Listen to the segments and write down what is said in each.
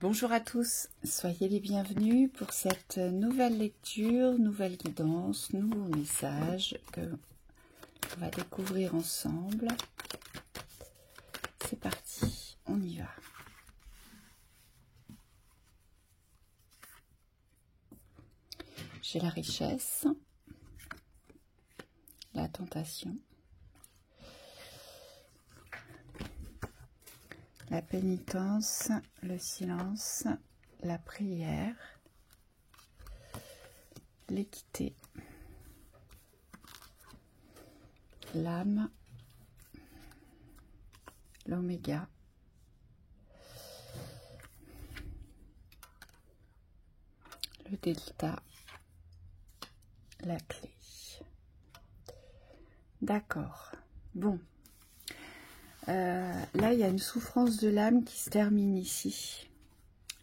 Bonjour à tous, soyez les bienvenus pour cette nouvelle lecture, nouvelle guidance, nouveau message que on va découvrir ensemble. C'est parti, on y va. J'ai la richesse, la tentation, la pénitence, le silence, la prière, l'équité, l'âme, l'oméga, le delta, la clé. D'accord. Bon. Là, il y a une souffrance de l'âme qui se termine ici.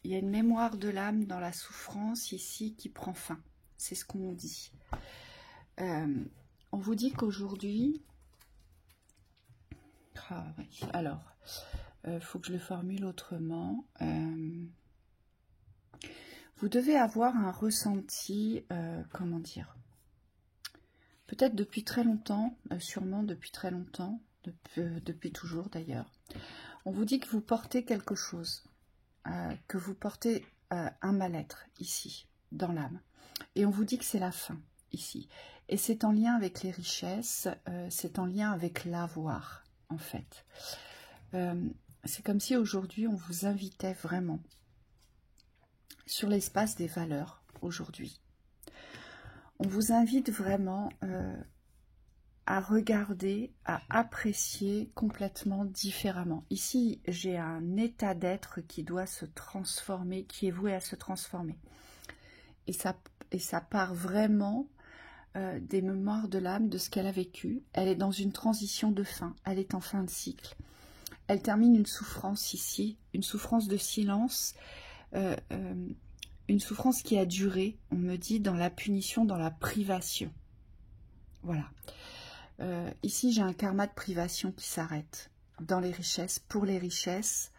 Il y a une mémoire de l'âme dans la souffrance ici qui prend fin. C'est ce qu'on nous dit. On vous dit qu'aujourd'hui... Ah, oui. Alors, faut que je le formule autrement. Vous devez avoir un ressenti, comment dire, peut-être depuis très longtemps, sûrement depuis très longtemps, depuis toujours d'ailleurs. On vous dit que vous portez quelque chose, que vous portez un mal-être ici, dans l'âme. Et on vous dit que c'est la fin, ici. Et c'est en lien avec les richesses, c'est en lien avec l'avoir, en fait. C'est comme si aujourd'hui, on vous invitait vraiment sur l'espace des valeurs, aujourd'hui. On vous invite vraiment à regarder, à apprécier complètement différemment. Ici, j'ai un état d'être qui doit se transformer, qui est voué à se transformer. Et ça part vraiment des mémoires de l'âme, de ce qu'elle a vécu. Elle est dans une transition de fin, elle est en fin de cycle. Elle termine une souffrance ici, une souffrance de silence, une souffrance qui a duré, on me dit, dans la punition, dans la privation. Voilà. Ici, j'ai un karma de privation qui s'arrête dans les richesses, pour les richesses,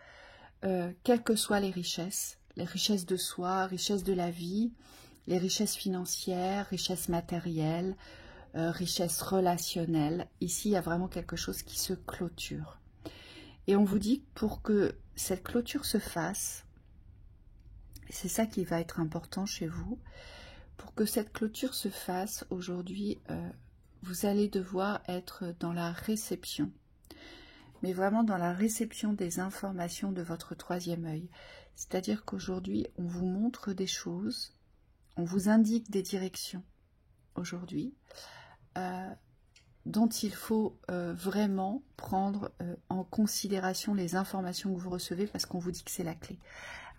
quelles que soient les richesses de soi, richesses de la vie, les richesses financières, richesses matérielles, richesses relationnelles. Ici, il y a vraiment quelque chose qui se clôture. Et on vous dit que pour que cette clôture se fasse, c'est ça qui va être important chez vous, pour que cette clôture se fasse aujourd'hui, vous allez devoir être dans la réception, mais vraiment dans la réception des informations de votre troisième œil. C'est-à-dire qu'aujourd'hui, on vous montre des choses, on vous indique des directions aujourd'hui, dont il faut vraiment prendre en considération les informations que vous recevez, parce qu'on vous dit que c'est la clé.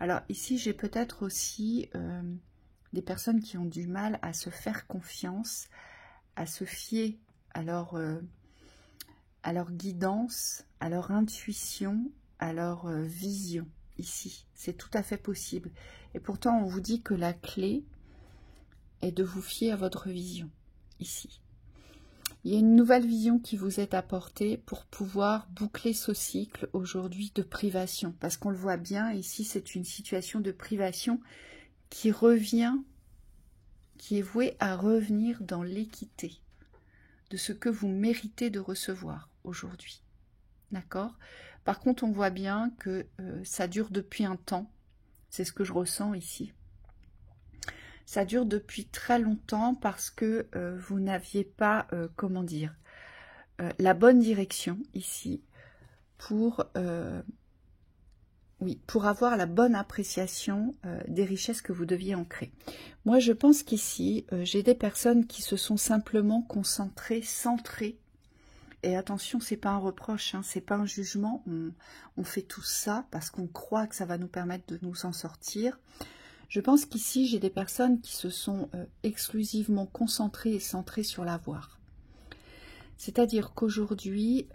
Alors ici, j'ai peut-être aussi des personnes qui ont du mal à se faire confiance, à se fier à leur guidance, à leur intuition, à leur vision ici. C'est tout à fait possible. Et pourtant, on vous dit que la clé est de vous fier à votre vision ici. Il y a une nouvelle vision qui vous est apportée pour pouvoir boucler ce cycle aujourd'hui de privation. Parce qu'on le voit bien, ici, c'est une situation de privation qui revient, qui est vouée à revenir dans l'équité de ce que vous méritez de recevoir aujourd'hui. D'accord? Par contre, on voit bien que ça dure depuis un temps. C'est ce que je ressens ici. Ça dure depuis très longtemps parce que vous n'aviez pas, comment dire, la bonne direction ici pour avoir la bonne appréciation des richesses que vous deviez ancrer. Moi, je pense qu'ici, j'ai des personnes qui se sont simplement concentrées, centrées. Et attention, c'est pas un reproche, hein, c'est pas un jugement. On fait tout ça parce qu'on croit que ça va nous permettre de nous en sortir. Je pense qu'ici, j'ai des personnes qui se sont exclusivement concentrées et centrées sur l'avoir. C'est-à-dire qu'aujourd'hui,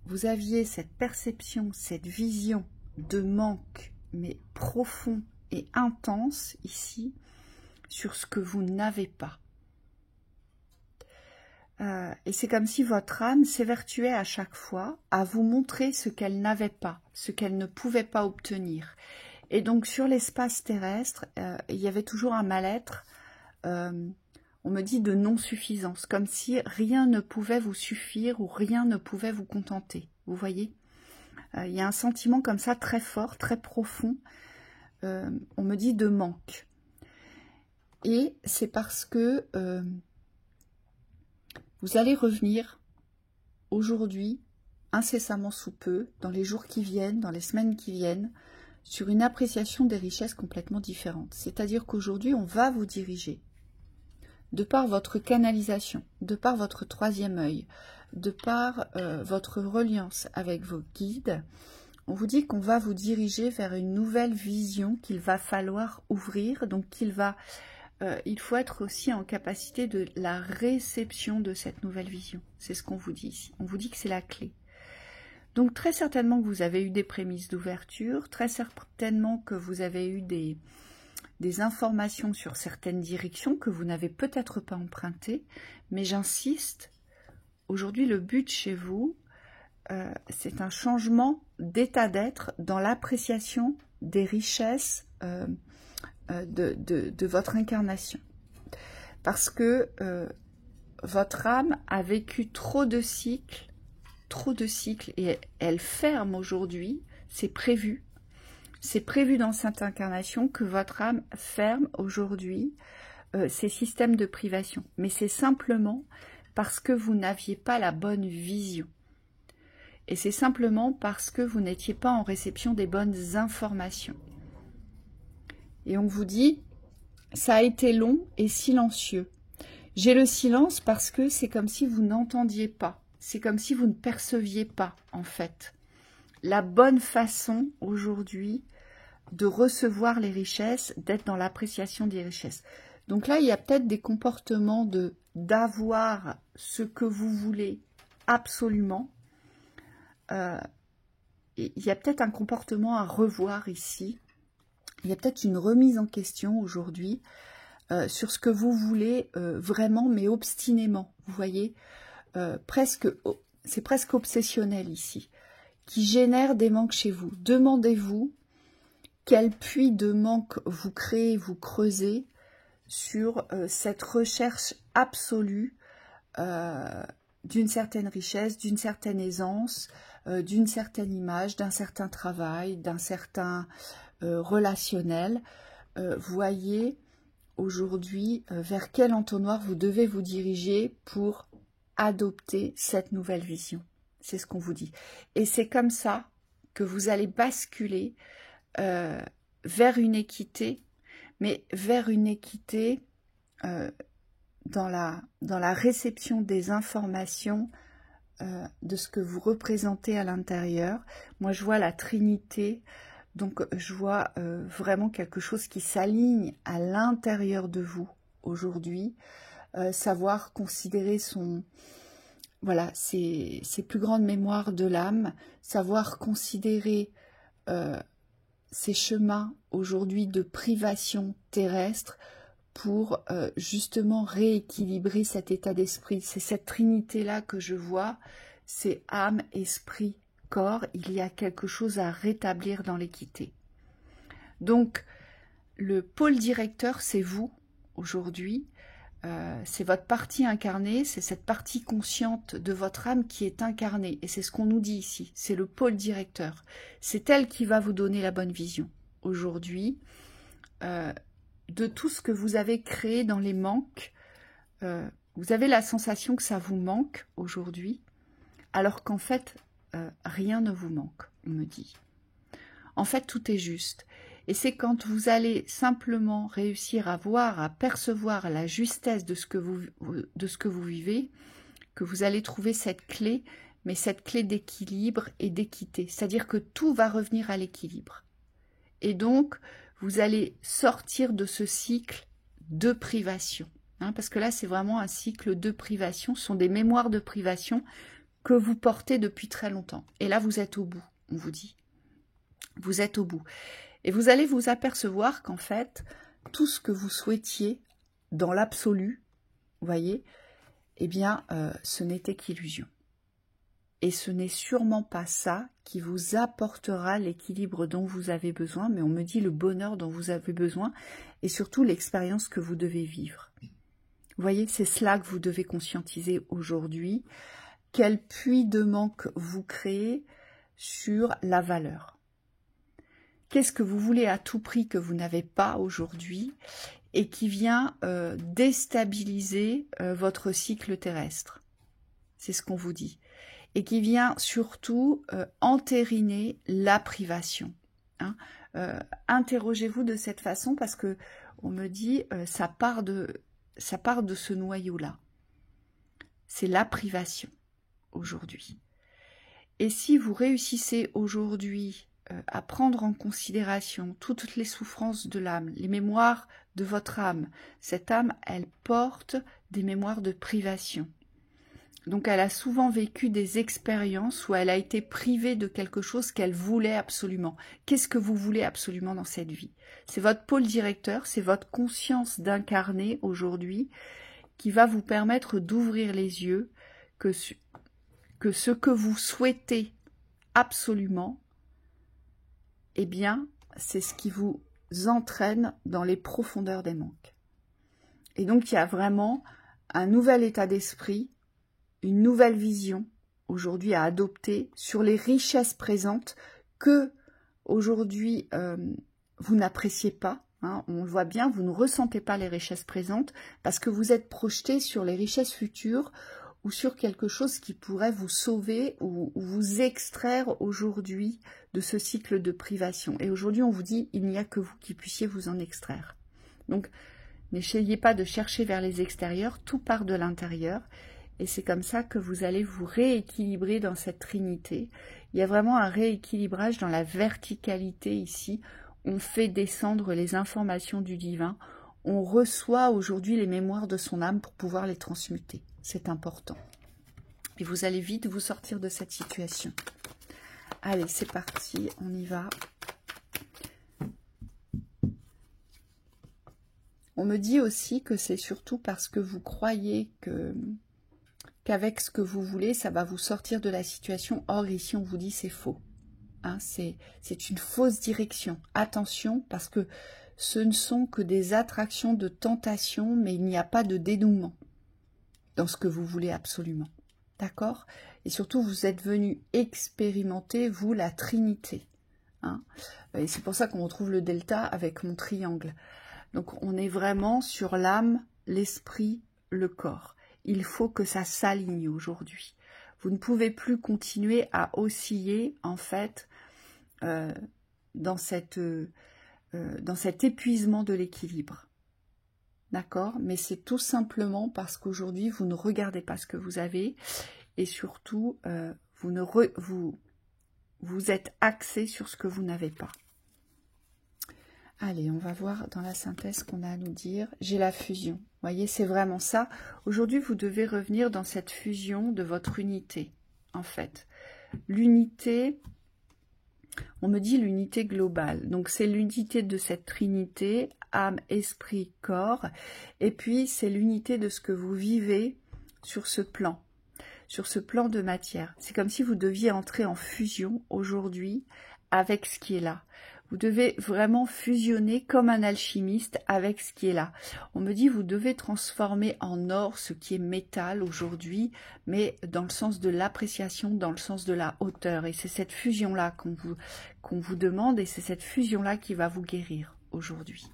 vous aviez cette perception, cette vision de manque, mais profond et intense ici, sur ce que vous n'avez pas. Et c'est comme si votre âme s'évertuait à chaque fois à vous montrer ce qu'elle n'avait pas, ce qu'elle ne pouvait pas obtenir. Et donc sur l'espace terrestre, il y avait toujours un mal-être, on me dit de non-suffisance, comme si rien ne pouvait vous suffire ou rien ne pouvait vous contenter, vous voyez. Il y a un sentiment comme ça très fort, très profond, on me dit de manque. Et c'est parce que vous allez revenir aujourd'hui, incessamment sous peu, dans les jours qui viennent, dans les semaines qui viennent, sur une appréciation des richesses complètement différente. C'est-à-dire qu'aujourd'hui, on va vous diriger, de par votre canalisation, de par votre troisième œil, de par votre reliance avec vos guides, on vous dit qu'on va vous diriger vers une nouvelle vision qu'il va falloir ouvrir, donc il faut être aussi en capacité de la réception de cette nouvelle vision. C'est ce qu'on vous dit ici. On vous dit que c'est la clé. Donc très certainement que vous avez eu des prémices d'ouverture, très certainement que vous avez eu des informations sur certaines directions que vous n'avez peut-être pas empruntées, mais j'insiste, aujourd'hui le but chez vous, c'est un changement d'état d'être dans l'appréciation des richesses de votre incarnation. Parce que votre âme a vécu trop de cycles, et elle ferme aujourd'hui, c'est prévu dans cette incarnation que votre âme ferme aujourd'hui ces systèmes de privation. Mais c'est simplement parce que vous n'aviez pas la bonne vision. Et c'est simplement parce que vous n'étiez pas en réception des bonnes informations. Et on vous dit, ça a été long et silencieux. J'ai le silence parce que c'est comme si vous n'entendiez pas. C'est comme si vous ne perceviez pas, en fait, la bonne façon aujourd'hui de recevoir les richesses, d'être dans l'appréciation des richesses. Donc là, il y a peut-être des comportements d'avoir ce que vous voulez absolument. Il y a peut-être un comportement à revoir ici. Il y a peut-être une remise en question aujourd'hui sur ce que vous voulez vraiment, mais obstinément. Vous voyez, c'est presque obsessionnel ici, qui génère des manques chez vous. Demandez-vous quel puits de manque vous créez, vous creusez sur cette recherche absolue d'une certaine richesse, d'une certaine aisance, d'une certaine image, d'un certain travail, d'un certain relationnel. Voyez aujourd'hui vers quel entonnoir vous devez vous diriger pour adopter cette nouvelle vision. C'est ce qu'on vous dit. Et c'est comme ça que vous allez basculer vers une équité, mais vers une équité dans la réception des informations de ce que vous représentez à l'intérieur. Moi, je vois la Trinité, donc je vois vraiment quelque chose qui s'aligne à l'intérieur de vous aujourd'hui. Savoir considérer ses plus grandes mémoires de l'âme, savoir considérer ces chemins aujourd'hui de privation terrestre pour justement rééquilibrer cet état d'esprit. C'est cette trinité-là que je vois, c'est âme, esprit, corps. Il y a quelque chose à rétablir dans l'équité. Donc, le pôle directeur, c'est vous, aujourd'hui. C'est votre partie incarnée, c'est cette partie consciente de votre âme qui est incarnée. Et c'est ce qu'on nous dit ici, c'est le pôle directeur. C'est elle qui va vous donner la bonne vision. Aujourd'hui, de tout ce que vous avez créé dans les manques, vous avez la sensation que ça vous manque aujourd'hui, alors qu'en fait, rien ne vous manque, on me dit. En fait, tout est juste. Et c'est quand vous allez simplement réussir à voir, à percevoir la justesse de ce que vous vivez, que vous allez trouver cette clé, mais cette clé d'équilibre et d'équité. C'est-à-dire que tout va revenir à l'équilibre. Et donc, vous allez sortir de ce cycle de privation. Parce que là, c'est vraiment un cycle de privation. Ce sont des mémoires de privation que vous portez depuis très longtemps. Et là, vous êtes au bout, on vous dit. Vous êtes au bout. Et vous allez vous apercevoir qu'en fait, tout ce que vous souhaitiez dans l'absolu, vous voyez, eh bien, ce n'était qu'illusion. et ce n'est sûrement pas ça qui vous apportera l'équilibre dont vous avez besoin, mais on me dit le bonheur dont vous avez besoin et surtout l'expérience que vous devez vivre. Vous voyez, c'est cela que vous devez conscientiser aujourd'hui. Quel puits de manque vous créez sur la valeur? Qu'est-ce que vous voulez à tout prix que vous n'avez pas aujourd'hui et qui vient déstabiliser votre cycle terrestre? C'est ce qu'on vous dit. Et qui vient surtout entériner la privation. Hein. Interrogez-vous de cette façon parce que on me dit ça part de ce noyau-là. C'est la privation aujourd'hui. Et si vous réussissez aujourd'hui à prendre en considération toutes les souffrances de l'âme, les mémoires de votre âme, cette âme, elle porte des mémoires de privation. Donc elle a souvent vécu des expériences où elle a été privée de quelque chose qu'elle voulait absolument. Qu'est-ce que vous voulez absolument dans cette vie? C'est votre pôle directeur, c'est votre conscience d'incarner aujourd'hui qui va vous permettre d'ouvrir les yeux que ce que vous souhaitez absolument, eh bien, c'est ce qui vous entraîne dans les profondeurs des manques. Et donc il y a vraiment un nouvel état d'esprit, une nouvelle vision aujourd'hui à adopter sur les richesses présentes que aujourd'hui vous n'appréciez pas. Hein, on le voit bien, vous ne ressentez pas les richesses présentes parce que vous êtes projeté sur les richesses futures ou sur quelque chose qui pourrait vous sauver ou vous extraire aujourd'hui de ce cycle de privation. Et aujourd'hui, on vous dit, il n'y a que vous qui puissiez vous en extraire. Donc, n'essayez pas de chercher vers les extérieurs, tout part de l'intérieur. Et c'est comme ça que vous allez vous rééquilibrer dans cette trinité. Il y a vraiment un rééquilibrage dans la verticalité ici. On fait descendre les informations du divin. On reçoit aujourd'hui les mémoires de son âme pour pouvoir les transmuter. C'est important. Et vous allez vite vous sortir de cette situation. Allez, c'est parti, on y va. On me dit aussi que c'est surtout parce que vous croyez qu'avec ce que vous voulez, ça va vous sortir de la situation. Or, ici, on vous dit c'est faux. Hein, c'est une fausse direction. Attention, parce que ce ne sont que des attractions de tentation, mais il n'y a pas de dénouement dans ce que vous voulez absolument. D'accord? Et surtout, vous êtes venu expérimenter, vous, la Trinité. Hein, et c'est pour ça qu'on retrouve le delta avec mon triangle. Donc, on est vraiment sur l'âme, l'esprit, le corps. Il faut que ça s'aligne aujourd'hui. Vous ne pouvez plus continuer à osciller, en fait, dans cet épuisement de l'équilibre. D'accord? Mais c'est tout simplement parce qu'aujourd'hui, vous ne regardez pas ce que vous avez et surtout, vous êtes axé sur ce que vous n'avez pas. Allez, on va voir dans la synthèse qu'on a à nous dire. J'ai la fusion. Vous voyez, c'est vraiment ça. Aujourd'hui, vous devez revenir dans cette fusion de votre unité, en fait. L'unité, on me dit l'unité globale. Donc, c'est l'unité de cette trinité, âme, esprit, corps. Et puis, c'est l'unité de ce que vous vivez sur ce plan de matière. C'est comme si vous deviez entrer en fusion aujourd'hui avec ce qui est là. Vous devez vraiment fusionner comme un alchimiste avec ce qui est là. On me dit vous devez transformer en or ce qui est métal aujourd'hui, mais dans le sens de l'appréciation, dans le sens de la hauteur. Et c'est cette fusion-là qu'on vous demande et c'est cette fusion-là qui va vous guérir aujourd'hui.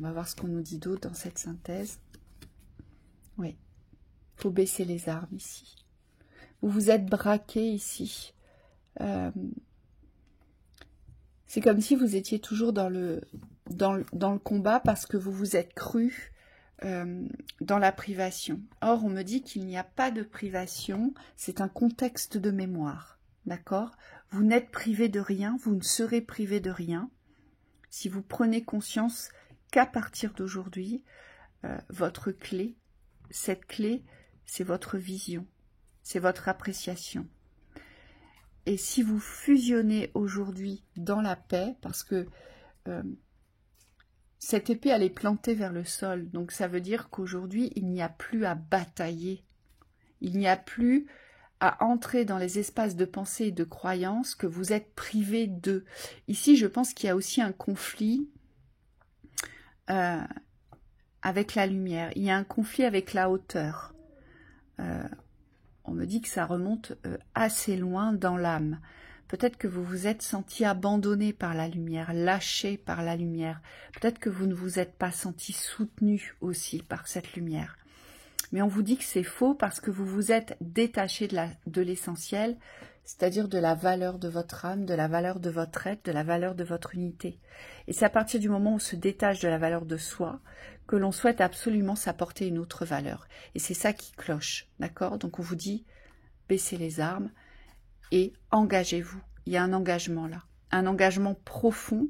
On va voir ce qu'on nous dit d'autre dans cette synthèse. Oui, il faut baisser les armes ici. Vous vous êtes braqué ici. C'est comme si vous étiez toujours dans le combat parce que vous vous êtes cru dans la privation. Or, on me dit qu'il n'y a pas de privation, c'est un contexte de mémoire. D'accord? Vous n'êtes privé de rien, vous ne serez privé de rien. Si vous prenez conscience qu'à partir d'aujourd'hui, votre clé, cette clé, c'est votre vision, c'est votre appréciation. Et si vous fusionnez aujourd'hui dans la paix, parce que cette épée, elle est plantée vers le sol. Donc ça veut dire qu'aujourd'hui, il n'y a plus à batailler. Il n'y a plus à entrer dans les espaces de pensée et de croyance que vous êtes privé d'eux. Ici, je pense qu'il y a aussi un conflit avec la lumière. Il y a un conflit avec la hauteur. On me dit que ça remonte assez loin dans l'âme. Peut-être que vous vous êtes senti abandonné par la lumière, lâché par la lumière. Peut-être que vous ne vous êtes pas senti soutenu aussi par cette lumière. Mais on vous dit que c'est faux parce que vous vous êtes détaché de l'essentiel, c'est-à-dire de la valeur de votre âme, de la valeur de votre être, de la valeur de votre unité. Et c'est à partir du moment où on se détache de la valeur de soi que l'on souhaite absolument s'apporter une autre valeur. Et c'est ça qui cloche, d'accord? Donc on vous dit, baissez les armes et engagez-vous. Il y a un engagement là, un engagement profond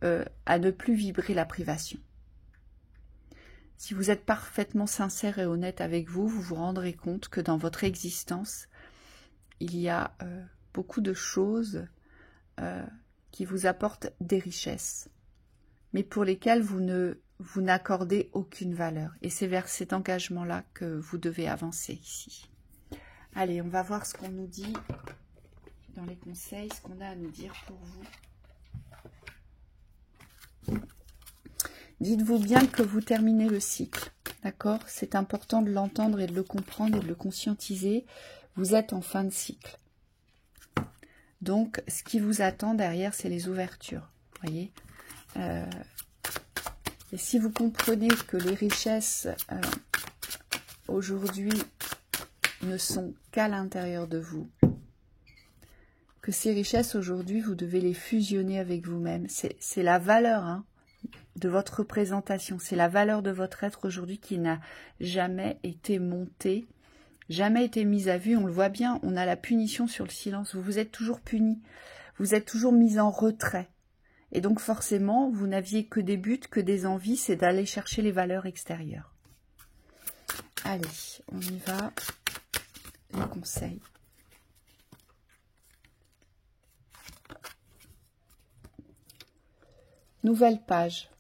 à ne plus vibrer la privation. Si vous êtes parfaitement sincère et honnête avec vous, vous vous rendrez compte que dans votre existence, il y a beaucoup de choses qui vous apportent des richesses, mais pour lesquelles vous n'accordez aucune valeur. Et c'est vers cet engagement-là que vous devez avancer ici. Allez, on va voir ce qu'on nous dit dans les conseils, ce qu'on a à nous dire pour vous. Dites-vous bien que vous terminez le cycle, d'accord? C'est important de l'entendre et de le comprendre et de le conscientiser. Vous êtes en fin de cycle. Donc, ce qui vous attend derrière, c'est les ouvertures, voyez? Et si vous comprenez que les richesses aujourd'hui ne sont qu'à l'intérieur de vous, que ces richesses aujourd'hui, vous devez les fusionner avec vous-même. C'est la valeur, hein, de votre représentation, c'est la valeur de votre être aujourd'hui qui n'a jamais été montée, jamais été mise à vue. On le voit bien, on a la punition sur le silence. Vous êtes toujours puni, vous êtes toujours mis en retrait. Et donc forcément, vous n'aviez que des buts, que des envies, c'est d'aller chercher les valeurs extérieures. Allez, on y va, les conseils. Nouvelle page.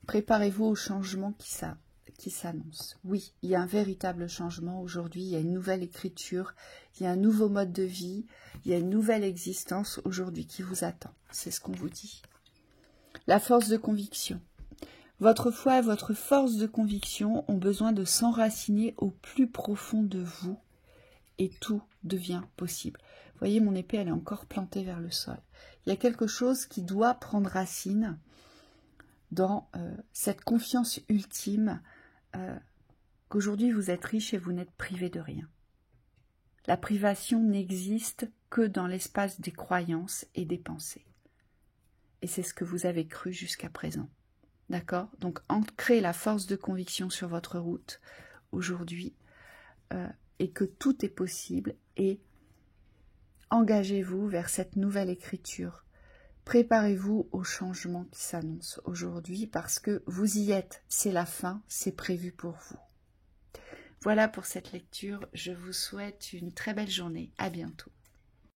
Préparez-vous au changement qui s'annonce. Oui, il y a un véritable changement aujourd'hui, il y a une nouvelle écriture, il y a un nouveau mode de vie, il y a une nouvelle existence aujourd'hui qui vous attend. C'est ce qu'on vous dit. La force de conviction. Votre foi et votre force de conviction ont besoin de s'enraciner au plus profond de vous et tout devient possible. Vous voyez, mon épée, elle est encore plantée vers le sol. Il y a quelque chose qui doit prendre racine dans cette confiance ultime qu'aujourd'hui vous êtes riche et vous n'êtes privé de rien. La privation n'existe que dans l'espace des croyances et des pensées. Et c'est ce que vous avez cru jusqu'à présent. D'accord? Donc ancrez la force de conviction sur votre route aujourd'hui et que tout est possible et engagez-vous vers cette nouvelle écriture. Préparez-vous au changement qui s'annonce aujourd'hui parce que vous y êtes, c'est la fin, c'est prévu pour vous. Voilà pour cette lecture, je vous souhaite une très belle journée, à bientôt.